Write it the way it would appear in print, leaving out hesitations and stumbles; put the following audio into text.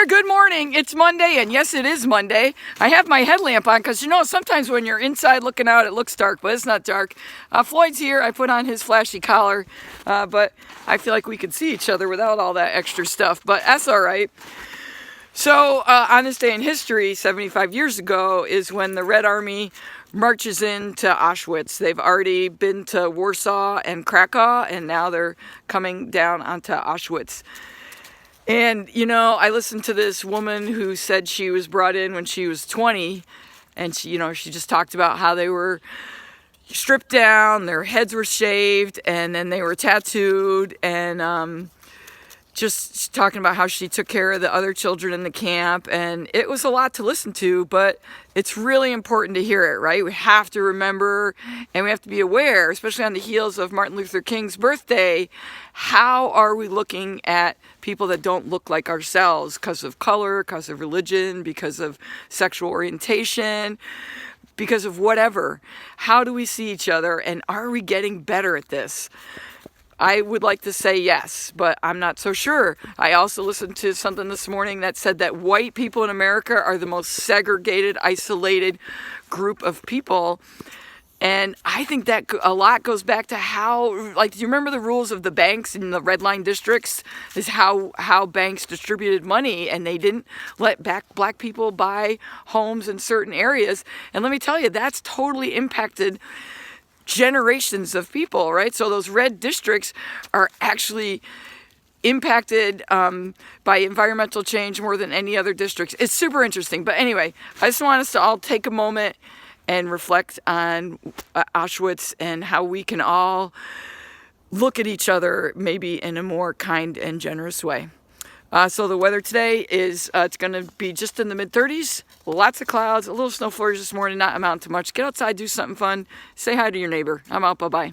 there, good morning. It's Monday, and yes, it is Monday. I have my headlamp on because, sometimes when you're inside looking out, it looks dark, but it's not dark. Floyd's here. I put on his flashy collar, but I feel like we could see each other without all that extra stuff, but that's all right. So, on this day in history, 75 years ago, is when the Red Army marches into Auschwitz. They've already been to Warsaw and Krakow, and now they're coming down onto Auschwitz. And, I listened to this woman who said she was brought in when she was 20, and she just talked about how they were stripped down, their heads were shaved, and then they were tattooed, and just talking about how she took care of the other children in the camp. And it was a lot to listen to, but it's really important to hear it, right? We have to remember, and we have to be aware, especially on the heels of Martin Luther King's birthday, how are we looking at people that don't look like ourselves because of color, because of religion, because of sexual orientation, because of whatever. How do we see each other, and are we getting better at this? I would like to say yes, but I'm not so sure. I also listened to something this morning that said that white people in America are the most segregated, isolated group of people. And I think that a lot goes back to how, do you remember the rules of the banks in the red line districts? Is how banks distributed money, and they didn't let black people buy homes in certain areas. And let me tell you, that's totally impacted generations of people, right? So those red districts are actually impacted by environmental change more than any other districts. It's super interesting. But anyway, I just want us to all take a moment and reflect on Auschwitz and how we can all look at each other maybe in a more kind and generous way. So the weather today is, it's going to be just in the mid-30s, lots of clouds, a little snow flurries this morning, not amount to much. Get outside, do something fun, say hi to your neighbor. I'm out, bye-bye.